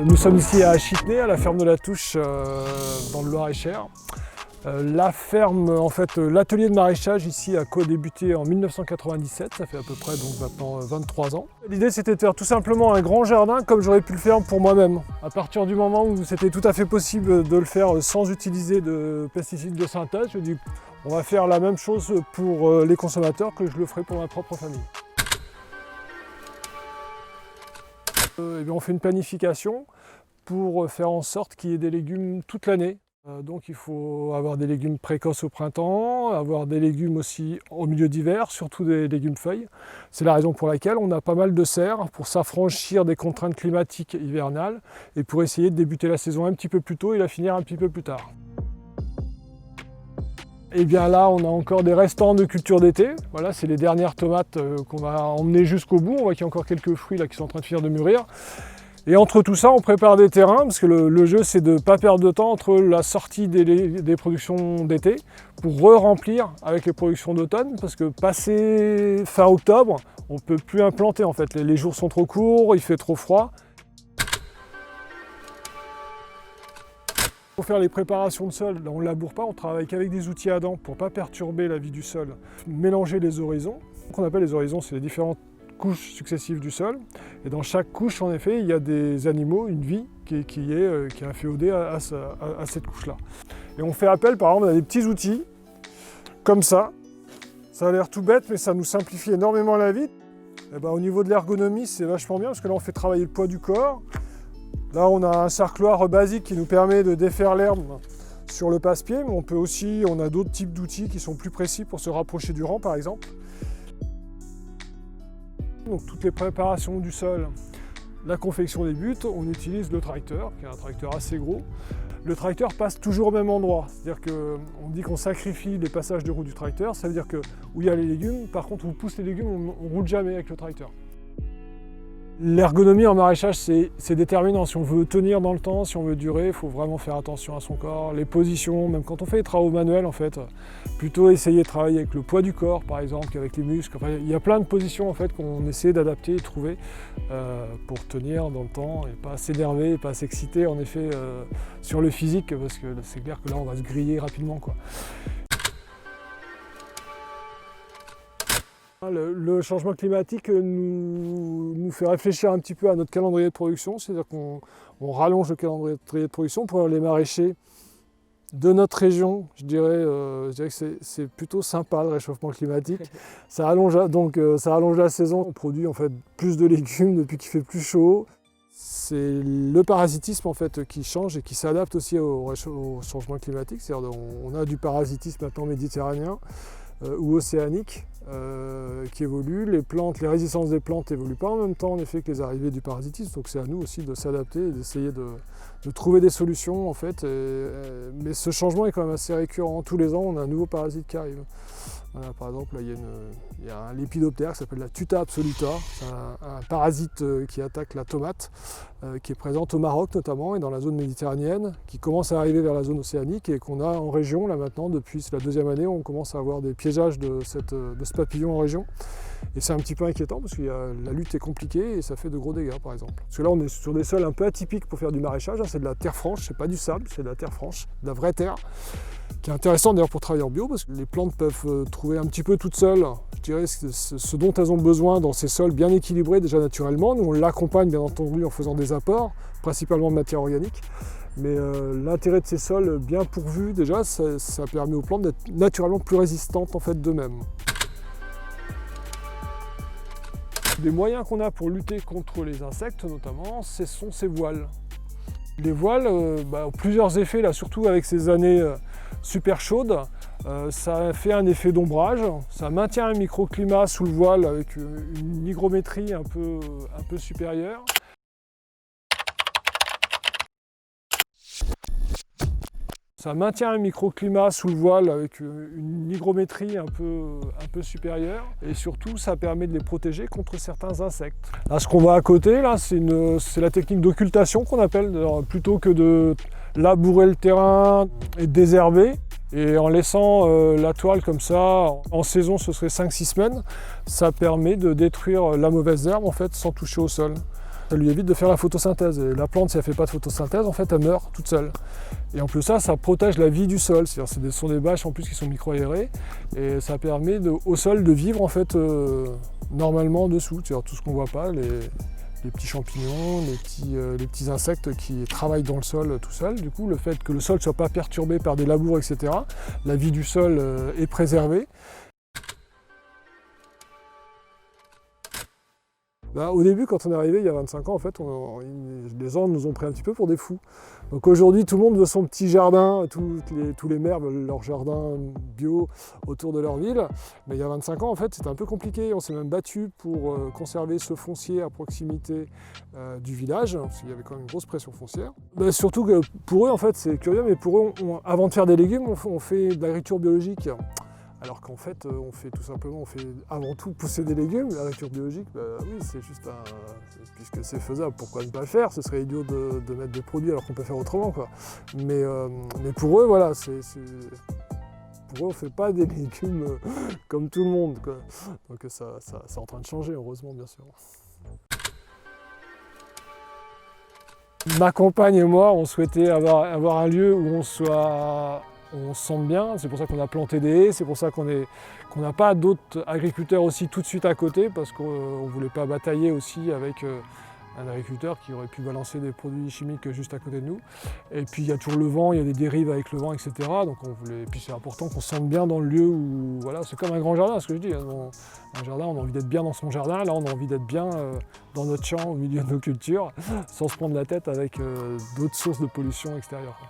Nous sommes ici à Chitenay, à la ferme de la Touche, dans le Loir-et-Cher. La ferme, en fait, l'atelier de maraîchage ici a co-débuté en 1997, ça fait à peu près donc maintenant 23 ans. L'idée c'était de faire tout simplement un grand jardin comme j'aurais pu le faire pour moi-même. À partir du moment où c'était tout à fait possible de le faire sans utiliser de pesticides de synthèse, je dis on va faire la même chose pour les consommateurs que je le ferai pour ma propre famille. Et bien on fait une planification pour faire en sorte qu'il y ait des légumes toute l'année. Donc il faut avoir des légumes précoces au printemps, avoir des légumes aussi au milieu d'hiver, surtout des légumes feuilles. C'est la raison pour laquelle on a pas mal de serres pour s'affranchir des contraintes climatiques hivernales et pour essayer de débuter la saison un petit peu plus tôt et la finir un petit peu plus tard. Et bien là, on a encore des restants de culture d'été. Voilà, c'est les dernières tomates qu'on va emmener jusqu'au bout. On voit qu'il y a encore quelques fruits là qui sont en train de finir de mûrir. Et entre tout ça, on prépare des terrains, parce que le jeu, c'est de ne pas perdre de temps entre la sortie des productions d'été pour re-remplir avec les productions d'automne, parce que passé fin octobre, on ne peut plus implanter en fait. Les jours sont trop courts, il fait trop froid. Pour faire les préparations de sol, on ne laboure pas, on travaille qu'avec des outils à dents pour ne pas perturber la vie du sol. Mélanger les horizons. Ce qu'on appelle les horizons, c'est les différentes couches successives du sol. Et dans chaque couche, en effet, il y a des animaux, une vie qui est inféodée à cette couche-là. Et on fait appel, par exemple, à des petits outils, comme ça. Ça a l'air tout bête, mais ça nous simplifie énormément la vie. Et ben, au niveau de l'ergonomie, c'est vachement bien, parce que là, on fait travailler le poids du corps. Là, on a un sarcloir basique qui nous permet de défaire l'herbe sur le passe-pied, mais on a d'autres types d'outils qui sont plus précis pour se rapprocher du rang, par exemple. Donc toutes les préparations du sol, la confection des buttes, on utilise le tracteur, qui est un tracteur assez gros. Le tracteur passe toujours au même endroit, c'est-à-dire qu'on dit qu'on sacrifie les passages de roue du tracteur, ça veut dire que où il y a les légumes, par contre on pousse les légumes, on ne roule jamais avec le tracteur. L'ergonomie en maraîchage, c'est déterminant. Si on veut tenir dans le temps, si on veut durer, il faut vraiment faire attention à son corps, les positions, même quand on fait les travaux manuels, en fait, plutôt essayer de travailler avec le poids du corps, par exemple, qu'avec les muscles. Enfin, il y a plein de positions en fait, qu'on essaie d'adapter et de trouver pour tenir dans le temps et pas s'énerver, pas s'exciter, en effet, sur le physique, parce que c'est clair que là, on va se griller rapidement, quoi. Le changement climatique nous fait réfléchir un petit peu à notre calendrier de production, c'est-à-dire qu'on rallonge le calendrier de production pour les maraîchers de notre région. Je dirais que c'est plutôt sympa le réchauffement climatique. Ça rallonge la saison, on produit en fait plus de légumes depuis qu'il fait plus chaud. C'est le parasitisme en fait qui change et qui s'adapte aussi au changement climatique. C'est-à-dire on a du parasitisme maintenant méditerranéen ou océanique. Qui évoluent, les résistances des plantes n'évoluent pas en même temps en effet que les arrivées du parasitisme, donc c'est à nous aussi de s'adapter et d'essayer de trouver des solutions en fait, mais ce changement est quand même assez récurrent, tous les ans on a un nouveau parasite qui arrive. Voilà, par exemple, là, il y a un lépidoptère qui s'appelle la Tuta absoluta, c'est un parasite qui attaque la tomate, qui est présente au Maroc notamment et dans la zone méditerranéenne, qui commence à arriver vers la zone océanique et qu'on a en région, là maintenant, depuis la deuxième année, on commence à avoir des piégeages de ce papillon en région. Et c'est un petit peu inquiétant parce que la lutte est compliquée et ça fait de gros dégâts par exemple. Parce que là on est sur des sols un peu atypiques pour faire du maraîchage, c'est de la terre franche, c'est pas du sable, c'est de la terre franche, de la vraie terre, qui est intéressant d'ailleurs pour travailler en bio parce que les plantes peuvent trouver un petit peu toutes seules, je dirais, ce dont elles ont besoin dans ces sols bien équilibrés déjà naturellement. Nous on l'accompagne bien entendu en faisant des apports, principalement de matière organique. Mais l'intérêt de ces sols bien pourvus déjà, ça permet aux plantes d'être naturellement plus résistantes en fait d'eux-mêmes. Des moyens qu'on a pour lutter contre les insectes notamment, ce sont ces voiles. Les voiles ont plusieurs effets, là, surtout avec ces années super chaudes. Ça fait un effet d'ombrage, ça maintient un microclimat sous le voile avec une hygrométrie un peu supérieure. Ça maintient un microclimat sous le voile avec une hygrométrie un peu supérieure et surtout ça permet de les protéger contre certains insectes. Là ce qu'on voit à côté, là, c'est la technique d'occultation qu'on appelle. Alors, plutôt que de labourer le terrain et de désherber, Et en laissant la toile comme ça, en saison ce serait 5-6 semaines, ça permet de détruire la mauvaise herbe en fait sans toucher au sol. Ça lui évite de faire la photosynthèse. Et la plante, si elle ne fait pas de photosynthèse, en fait, elle meurt toute seule. Et en plus ça protège la vie du sol. Ce sont des bâches en plus qui sont micro-aérées. Et ça permet au sol de vivre en fait normalement dessous. C'est-à-dire tout ce qu'on ne voit pas, les petits champignons, les petits insectes qui travaillent dans le sol tout seuls. Du coup, le fait que le sol ne soit pas perturbé par des labours, etc., la vie du sol est préservée. Au début, quand on est arrivé il y a 25 ans, en fait, les gens nous ont pris un petit peu pour des fous. Donc aujourd'hui, tout le monde veut son petit jardin, tous les maires veulent leur jardin bio autour de leur ville. Mais il y a 25 ans, en fait, c'était un peu compliqué. On s'est même battu pour conserver ce foncier à proximité du village, parce qu'il y avait quand même une grosse pression foncière. Surtout que pour eux, en fait, c'est curieux, mais pour eux, avant de faire des légumes, on fait de l'agriculture biologique. Alors qu'en fait, on fait avant tout pousser des légumes. L'agriculture biologique, oui, c'est juste puisque c'est faisable, pourquoi ne pas le faire? Ce serait idiot de mettre des produits alors qu'on peut faire autrement, quoi. Mais pour eux, voilà, pour eux, on ne fait pas des légumes comme tout le monde, quoi. Donc ça c'est en train de changer, heureusement, bien sûr. Ma compagne et moi, on souhaitait avoir un lieu où on se sente bien, c'est pour ça qu'on a planté des haies, c'est pour ça qu'on n'a pas d'autres agriculteurs aussi tout de suite à côté, parce qu'on ne voulait pas batailler aussi avec un agriculteur qui aurait pu balancer des produits chimiques juste à côté de nous. Et puis il y a toujours le vent, il y a des dérives avec le vent, etc. Donc et puis c'est important qu'on se sente bien dans le lieu où, voilà, c'est comme un grand jardin, ce que je dis. Un jardin, on a envie d'être bien dans son jardin, là on a envie d'être bien dans notre champ, au milieu de nos cultures, sans se prendre la tête avec d'autres sources de pollution extérieure, quoi.